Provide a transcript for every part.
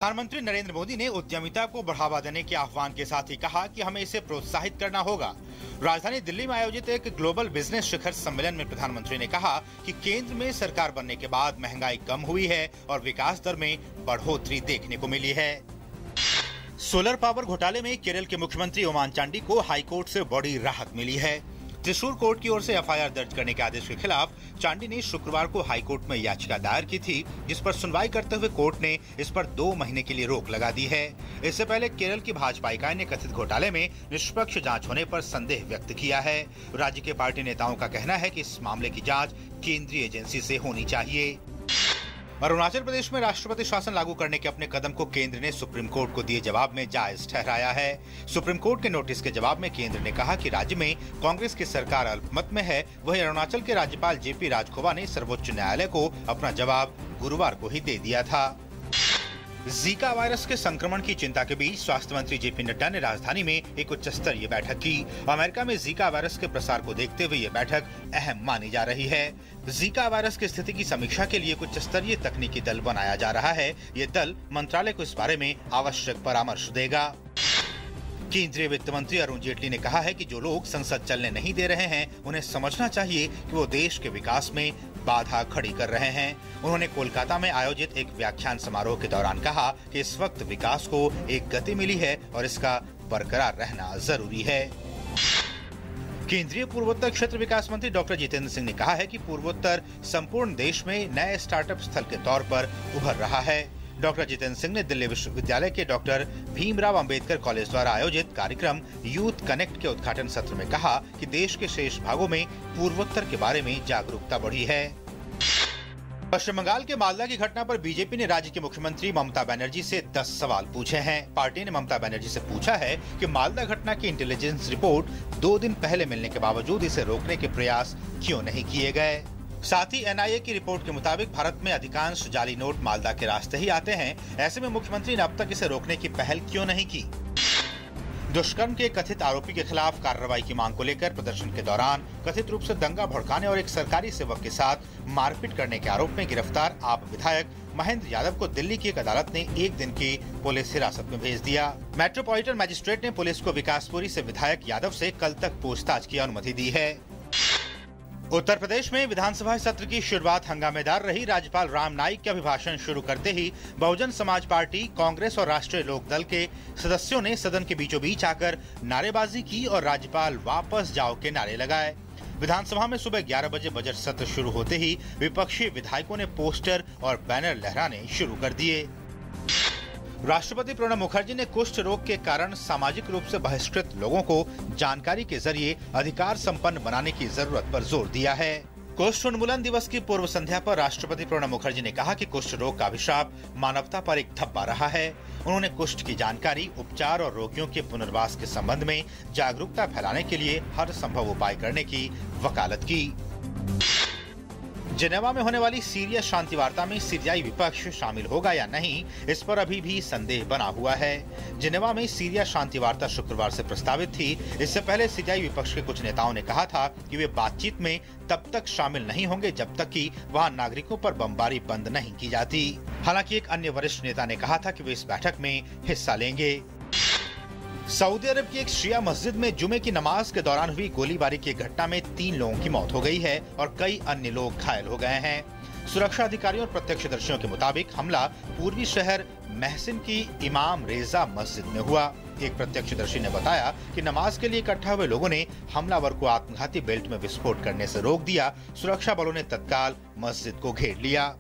प्रधानमंत्री नरेंद्र मोदी ने उद्यमिता को बढ़ावा देने के आह्वान के साथ ही कहा कि हमें इसे प्रोत्साहित करना होगा। राजधानी दिल्ली में आयोजित एक ग्लोबल बिजनेस शिखर सम्मेलन में प्रधानमंत्री ने कहा कि केंद्र में सरकार बनने के बाद महंगाई कम हुई है और विकास दर में बढ़ोतरी देखने को मिली है। सोलर पावर घोटाले में केरल के मुख्यमंत्री ओमान चांडी को हाईकोर्ट से बड़ी राहत मिली है। त्रिशूर कोर्ट की ओर से एफआईआर दर्ज करने के आदेश के खिलाफ चांडी ने शुक्रवार को हाईकोर्ट में याचिका दायर की थी, जिस पर सुनवाई करते हुए कोर्ट ने इस पर 2 महीने के लिए रोक लगा दी है। इससे पहले केरल की भाजपा इकाई ने कथित घोटाले में निष्पक्ष जांच होने पर संदेह व्यक्त किया है। राज्य के पार्टी नेताओं का कहना है कि इस मामले की जांच केंद्रीय एजेंसी से होनी चाहिए। अरुणाचल प्रदेश में राष्ट्रपति शासन लागू करने के अपने कदम को केंद्र ने सुप्रीम कोर्ट को दिए जवाब में जायज ठहराया है। सुप्रीम कोर्ट के नोटिस के जवाब में केंद्र ने कहा कि राज्य में कांग्रेस की सरकार अल्पमत में है। वहीं अरुणाचल के राज्यपाल जेपी राजखोवा ने सर्वोच्च न्यायालय को अपना जवाब गुरुवार को ही दे दिया था। जीका वायरस के संक्रमण की चिंता के बीच स्वास्थ्य मंत्री जेपी नड्डा ने राजधानी में एक उच्च स्तरीय बैठक की। अमेरिका में जीका वायरस के प्रसार को देखते हुए ये बैठक अहम मानी जा रही है। जीका वायरस की स्थिति की समीक्षा के लिए उच्च स्तरीय तकनीकी दल बनाया जा रहा है। ये दल मंत्रालय को इस बारे में आवश्यक परामर्श देगा। केंद्रीय वित्त मंत्री अरुण जेटली ने कहा है कि जो लोग संसद चलने नहीं दे रहे हैं, उन्हें समझना चाहिए कि वो देश के विकास में बाधा खड़ी कर रहे हैं। उन्होंने कोलकाता में आयोजित एक व्याख्यान समारोह के दौरान कहा कि इस वक्त विकास को एक गति मिली है और इसका बरकरार रहना जरूरी है। केंद्रीय पूर्वोत्तर क्षेत्र विकास मंत्री डॉक्टर जितेंद्र सिंह ने कहा है कि पूर्वोत्तर संपूर्ण देश में नए स्टार्टअप स्थल के तौर पर उभर रहा है। डॉक्टर जितेंद्र सिंह ने दिल्ली विश्वविद्यालय के डॉक्टर भीमराव अंबेडकर कॉलेज द्वारा आयोजित कार्यक्रम यूथ कनेक्ट के उद्घाटन सत्र में कहा कि देश के शेष भागों में पूर्वोत्तर के बारे में जागरूकता बढ़ी है। पश्चिम बंगाल के मालदा की घटना पर बीजेपी ने राज्य की मुख्यमंत्री ममता बनर्जी से 10 सवाल पूछे हैं। पार्टी ने ममता बनर्जी से पूछा है कि मालदा घटना की इंटेलिजेंस रिपोर्ट 2 दिन पहले मिलने के बावजूद इसे रोकने के प्रयास क्यों नहीं किए गए। साथ ही एनआईए की रिपोर्ट के मुताबिक भारत में अधिकांश जाली नोट मालदा के रास्ते ही आते हैं। ऐसे में मुख्यमंत्री ने अब तक इसे रोकने की पहल क्यों नहीं की। दुष्कर्म के कथित आरोपी के खिलाफ कार्रवाई की मांग को लेकर प्रदर्शन के दौरान कथित रूप से दंगा भड़काने और एक सरकारी सेवक के साथ मारपीट करने के आरोप में गिरफ्तार आप विधायक महेंद्र यादव को दिल्ली की एक अदालत ने 1 दिन की पुलिस हिरासत में भेज दिया। मेट्रोपॉलिटन मैजिस्ट्रेट ने पुलिस को विकासपुरी से विधायक यादव से कल तक पूछताछ की अनुमति दी है। उत्तर प्रदेश में विधानसभा सत्र की शुरुआत हंगामेदार रही। राज्यपाल राम नाईक के अभिभाषण शुरू करते ही बहुजन समाज पार्टी, कांग्रेस और राष्ट्रीय लोकदल के सदस्यों ने सदन के बीचों बीच आकर नारेबाजी की और राज्यपाल वापस जाओ के नारे लगाए। विधानसभा में सुबह 11 बजे बजट सत्र शुरू होते ही विपक्षी विधायकों ने पोस्टर और बैनर लहराने शुरू कर दिए। राष्ट्रपति प्रणब मुखर्जी ने कुष्ठ रोग के कारण सामाजिक रूप से बहिष्कृत लोगों को जानकारी के जरिए अधिकार संपन्न बनाने की जरूरत पर जोर दिया है। कुष्ठ उन्मूलन दिवस की पूर्व संध्या पर राष्ट्रपति प्रणब मुखर्जी ने कहा कि कुष्ठ रोग का अभिशाप मानवता पर एक धब्बा रहा है। उन्होंने कुष्ठ की जानकारी, उपचार और रोगियों के पुनर्वास के संबंध में जागरूकता फैलाने के लिए हर संभव उपाय करने की वकालत की। जेनेवा में होने वाली सीरिया शांति वार्ता में सीरियाई विपक्ष शामिल होगा या नहीं, इस पर अभी भी संदेह बना हुआ है। जेनेवा में सीरिया शांति वार्ता शुक्रवार से प्रस्तावित थी। इससे पहले सीरियाई विपक्ष के कुछ नेताओं ने कहा था कि वे बातचीत में तब तक शामिल नहीं होंगे जब तक कि वहां नागरिकों पर बमबारी बंद नहीं की जाती। हालांकि एक अन्य वरिष्ठ नेता ने कहा था कि वे इस बैठक में हिस्सा लेंगे। सऊदी अरब की एक शिया मस्जिद में जुमे की नमाज के दौरान हुई गोलीबारी की घटना में 3 लोगों की मौत हो गई है और कई अन्य लोग घायल हो गए हैं। सुरक्षा अधिकारियों और प्रत्यक्षदर्शियों के मुताबिक हमला पूर्वी शहर महसिन की इमाम रेजा मस्जिद में हुआ। एक प्रत्यक्षदर्शी ने बताया कि नमाज के लिए इकट्ठा हुए लोगों ने हमलावर को आत्मघाती बेल्ट में विस्फोट करने से रोक दिया। सुरक्षा बलों ने तत्काल मस्जिद को घेर लिया।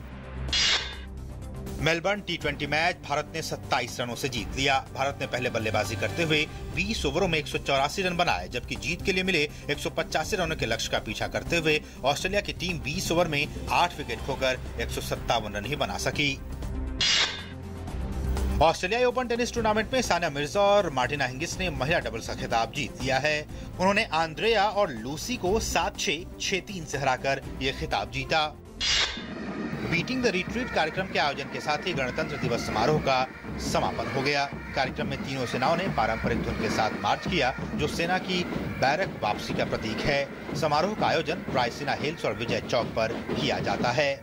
मेलबर्न T20 मैच भारत ने 27 रनों से जीत लिया। भारत ने पहले बल्लेबाजी करते हुए 20 ओवरों में 184 रन बनाए, जबकि जीत के लिए मिले 185 रनों के लक्ष्य का पीछा करते हुए ऑस्ट्रेलिया की टीम 20 ओवर में 8 विकेट खोकर 157 रन ही बना सकी। ऑस्ट्रेलियाई ओपन टेनिस टूर्नामेंट में सानिया मिर्जा और मार्टिना हिंगिस ने महिला डबल्स का खिताब जीत लिया है। उन्होंने आंद्रेया और लूसी को 7-6, 6-3 से हराकर ये खिताब जीता। बीटिंग द रिट्रीट कार्यक्रम के आयोजन के साथ ही गणतंत्र दिवस समारोह का समापन हो गया। कार्यक्रम में तीनों सेनाओं ने पारंपरिक धुन के साथ मार्च किया, जो सेना की बैरक वापसी का प्रतीक है। समारोह का आयोजन रायसीना हिल्स और विजय चौक पर किया जाता है।